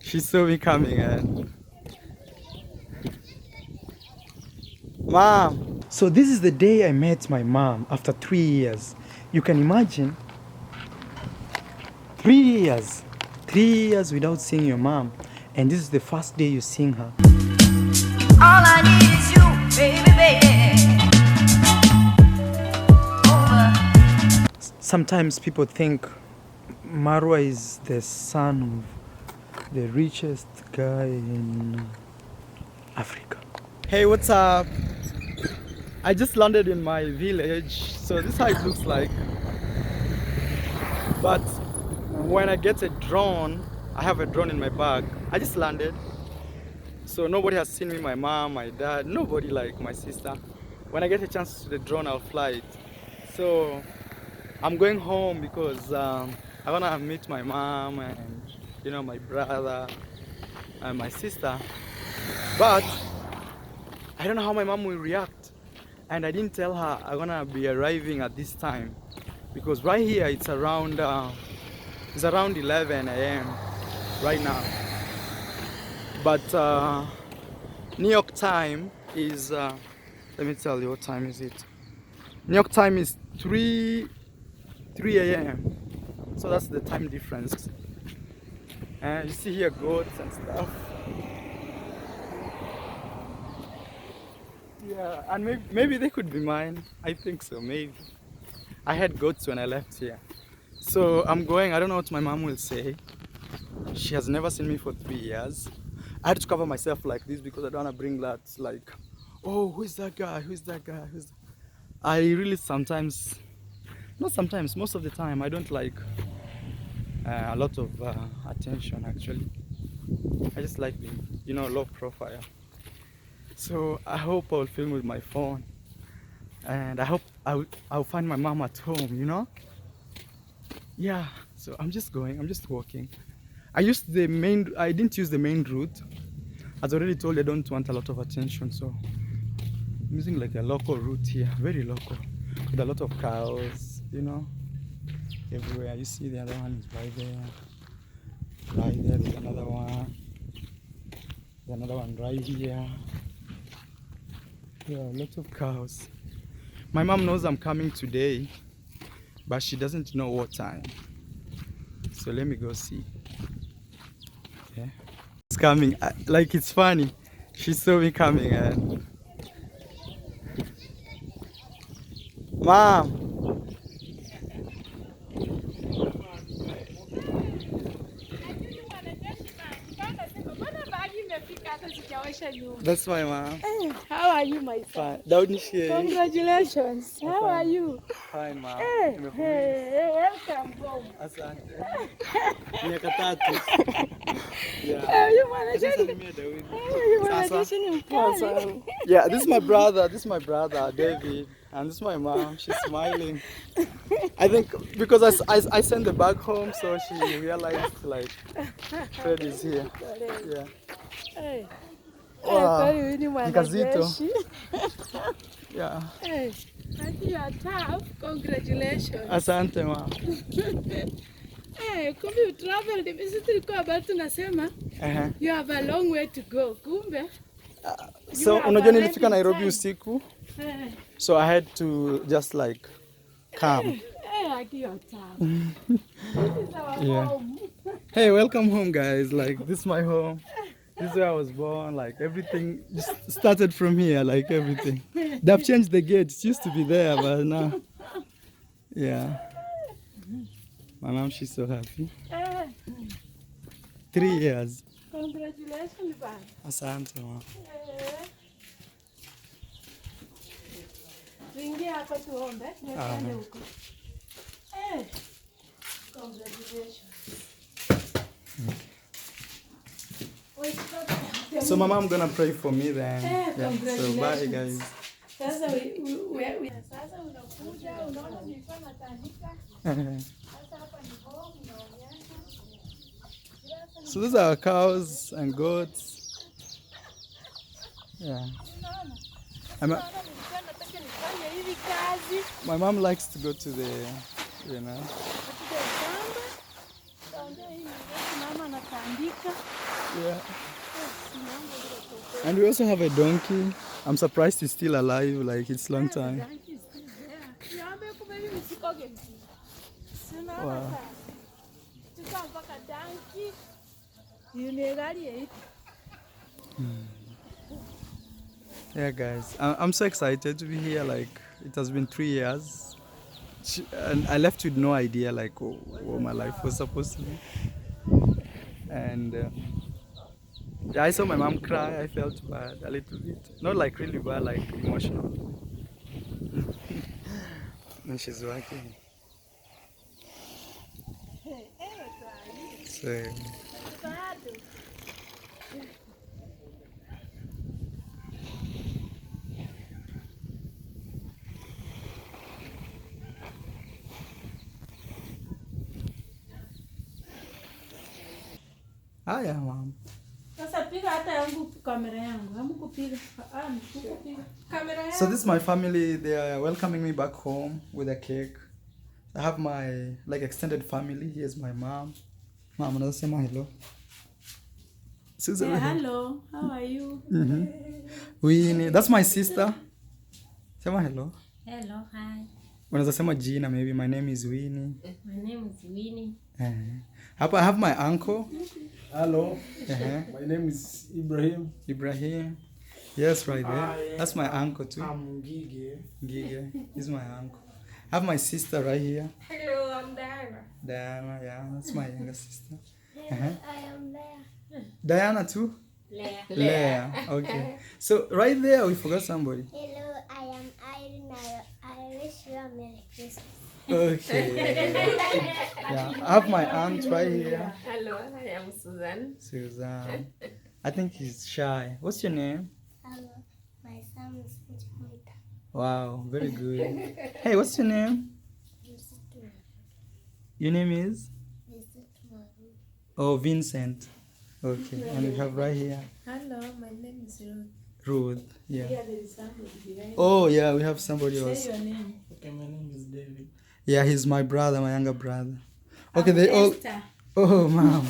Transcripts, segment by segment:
She saw me coming and Mom. So this is the day I met my mom after 3 years. You can imagine 3 years. 3 years without seeing your mom. And this is the first day you're seeing her. All I need is you, baby, baby. Over. Sometimes people think Marwa is the son of the richest guy in Africa. Hey, what's up? I just landed in my village, so this is how it looks like. But when I get a drone, I have a drone in my bag. I just landed, so nobody has seen me, my mom, my dad, nobody, like my sister. When I get a chance to the drone, I'll fly it. So I'm going home because I wanna meet my mom and my brother and my sister. But I don't know how my mom will react, and I didn't tell her I'm gonna be arriving at this time because right here it's around 11 a.m. right now. But New York time is let me tell you what time is it. New York time is 3 a.m. So that's the time difference. And you see here goats and stuff. Yeah, and maybe they could be mine. I think so, maybe. I had goats when I left here. So I'm going, I don't know what my mom will say. She has never seen me for 3 years. I had to cover myself like this because I don't want to bring that, like, oh, who's that guy? Who's that guy? I really sometimes, not sometimes, most of the time, I don't like a lot of attention actually. I just like being, low profile. So I hope I'll film with my phone, and I hope I'll find my mom at home. Yeah, so I'm just walking. I didn't use the main route. As I already told you, I don't want a lot of attention, so I'm using like a local route here, very local, with a lot of cows, everywhere. You see the other one is right there. Right there, there's another one. There's another one right here. Yeah, lots of cows. My mom knows I'm coming today, but she doesn't know what time. So let me go see. Yeah. It's coming. Like, it's funny. She saw me coming and Mom. That's my mom. How are you, my son? Fine. Congratulations. How are you? Fine, mom. Welcome home. Asante. Miaka tatu. Yeah. You mwanajeshi ni mkali. Yeah, this is my brother. David. And this is my mom. She's smiling. I think because I sent the bag home, so she realized like Fred is here. Yeah. Hey. Wow. Ni mwanajeshi. Yeah. Hey. You are tough. Congratulations. Asante, mom. Hey, kumbe you traveled. Sisi tulikuwa about tunasema you have a long way to go. Kumbe. So unajua nilifika Nairobi usiku. So I had to just like come. You are tough. This is our home. Hey, welcome home, guys. Like, this is my home. This is where I was born. Like, everything just started from here. Like, everything. They've changed the gate. It used to be there, but now, yeah. My mom, she's so happy. 3 years. Congratulations, man. Asante, mom. Tuingie hapa tuombe. Nenda huko. Congratulations. So my mom gonna pray for me then. Yeah. So bye, guys. Sasa unakuja unaona nilikuwa natandika. Sasa hapa ni home unaonyesha. So these are cows and goats. Yeah. My mom likes to go to the, Yeah. And we also have a donkey. I'm surprised he's still alive, like it's long time. Wow. Yeah, guys, I'm so excited to be here. Like, it has been 3 years, and I left with no idea like what my life was supposed to be. And yeah, I saw my mom cry. I felt bad a little bit, not like really bad, like emotional. And she's working. So. Haya mom. So this is my family. They are welcoming me back home with a cake. I have my like extended family. Here's my mom. Mom, another say my hello. Susan, Yeah, hello, how are you? Winnie, that's my sister. Sema hello. Hello, hi. Unaweza sema jina, maybe my name is Winnie. My name is Winnie. Hapa I have my uncle. Hello. My name is Ibrahim. Ibrahim. Yes, right there. That's my uncle too. I'm Gigi. Gigi. He's my uncle. I have my sister right here. Hello, I'm Diana. Diana, yeah, that's my younger sister. I am Leah. Diana too? Leah. Okay. So right there we forgot somebody. Hello, I am Irene. I wish you a Merry Christmas. Okay. Yeah. I have my aunt right here. Hello, I am Susan. Suzanne. I think he's shy. What's your name? Hello, my son is Jamaica. Wow, very good. Hey, what's your name? Your name is? Oh, Vincent. Okay. And we have right here Hello, my name is Ruth. Ruth. Yeah. Yeah, there is somebody behind. Oh, yeah, we have somebody else. Say your name. Okay, my name is David. Yeah, he's my brother, my younger brother. Okay, they all. Esther. Oh, mom.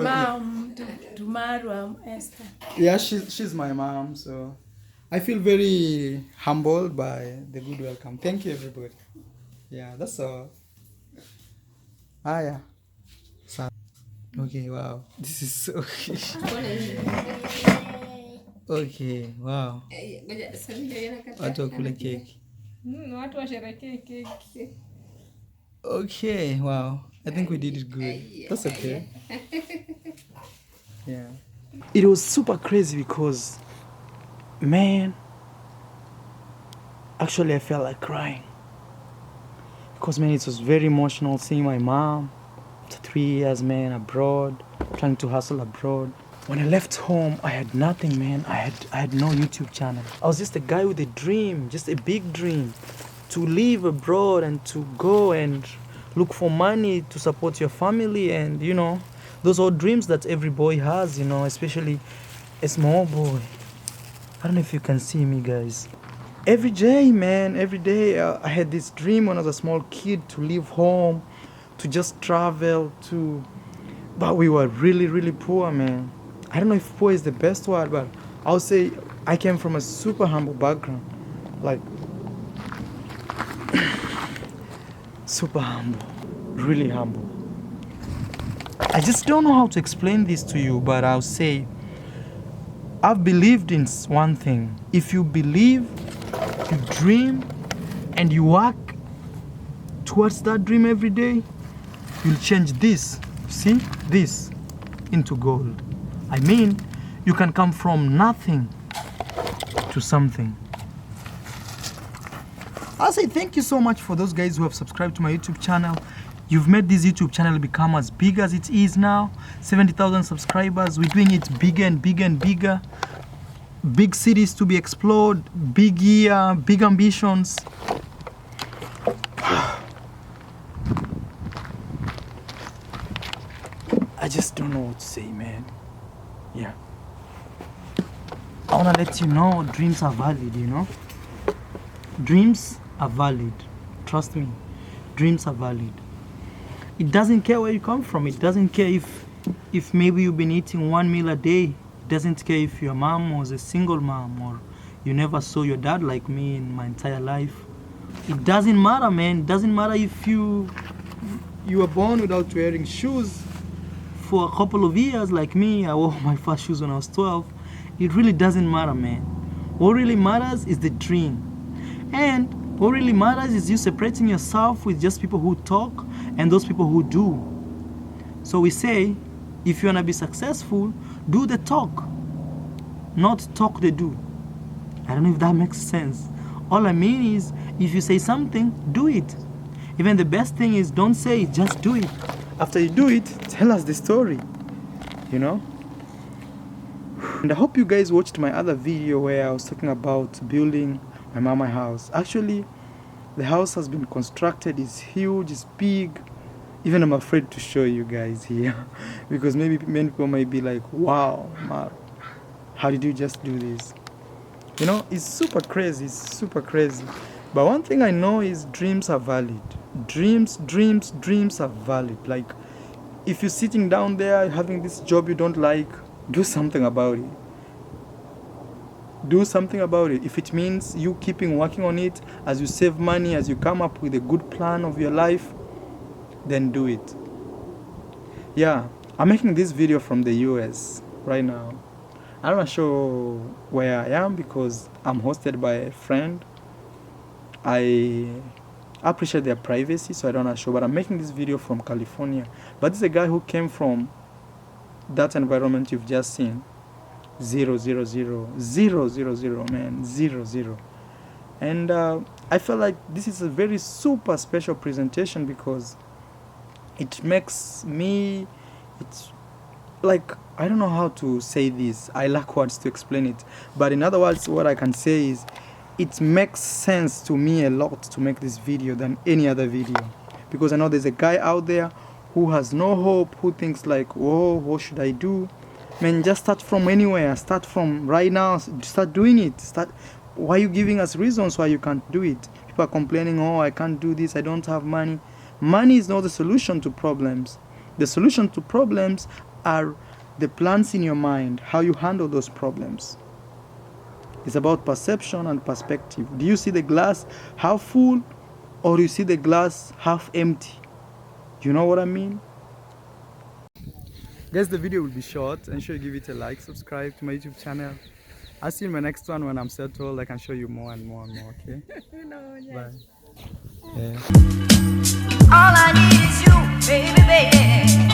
Mom, tomorrow I'm Esther. Yeah, she's my mom, so I feel very humbled by the good welcome. Thank you, everybody. Yeah, that's all. Ah, yeah. Okay, wow. This is so. Okay, wow. Watu wakule keki. Watu washerekee keki. Okay, wow. I think we did it good. That's okay. Yeah. It was super crazy because, man, actually I felt like crying. Because, man, it was very emotional seeing my mom after 3 years, man, abroad, trying to hustle abroad. When I left home, I had nothing, man. I had no YouTube channel. I was just a guy with a dream, just a big dream, to live abroad and to go and look for money to support your family. And, you know, those are dreams that every boy has, you know, especially a small boy. I don't know if you can see me, guys. Every day, man, every day I had this dream when I was a small kid to leave home, to just travel, but we were really, really poor, man. I don't know if poor is the best word, but I'll say I came from a super humble background. Like, super humble, really humble. I just don't know how to explain this to you, but I'll say I've believed in one thing. If you believe, you dream, and you work towards that dream every day, you'll change this, see, this into gold. I mean, you can come from nothing to something. I'll say thank you so much for those guys who have subscribed to my YouTube channel. You've made this YouTube channel become as big as it is now. 70,000 subscribers. We're doing it bigger and bigger and bigger. Big cities to be explored, big year, big ambitions. I just don't know what to say, man. Yeah. I want to let you know dreams are valid, you know? Dreams are valid. Trust me. Dreams are valid. It doesn't care where you come from. It doesn't care if if maybe you've been eating one meal a day, doesn't care if your mom was a single mom or you never saw your dad like me in my entire life. It doesn't matter, man. It doesn't matter if you were born without wearing shoes for a couple of years like me. I wore my first shoes when I was 12. It really doesn't matter, man. What really matters is the dream. And what really matters is you separating yourself with just people who talk and those people who do. So we say, if you want to be successful, do the talk, not talk the do. I don't know if that makes sense. All I mean is, if you say something, do it. Even the best thing is, don't say it, just do it. After you do it, tell us the story, you know? And I hope you guys watched my other video where I was talking about building my mama house. Actually, the house has been constructed, it's huge, it's big. Even I'm afraid to show you guys here because maybe many people might be like, wow, Mar, how did you just do this? You know, it's super crazy, But one thing I know is dreams are valid. Dreams are valid. Like, if you're sitting down there having this job you don't like, do something about it. Do something about it. If it means you keeping working on it, as you save money, as you come up with a good plan of your life, then do it. Yeah, I'm making this video from the US right now. I'm not sure where I am because I'm hosted by a friend. I appreciate their privacy, so I don't know sure, but I'm making this video from California. But this is a guy who came from that environment you've just seen. 0, 0, 0, 0, 0, 0, man, 0, 0. And I felt like this is a very super special presentation because it makes me, it's like, I don't know how to say this. I lack words to explain it. But in other words, what I can say is, it makes sense to me a lot to make this video than any other video. Because I know there's a guy out there who has no hope, who thinks like, whoa, what should I do? Man, just start from anywhere. Start from right now. Start doing it. Why are you giving us reasons why you can't do it? People are complaining, oh, I can't do this, I don't have money. Money is not the solution to problems. The solution to problems are the plans in your mind, how you handle those problems. It's about perception and perspective. Do you see the glass half full or do you see the glass half empty? You know what I mean? Guys, the video will be short. Ensure you give it a like, subscribe to my YouTube channel. I'll see you in my next one when I'm settled. I can show you more and more and more, okay? Bye. Yeah. All I need is you, baby, baby.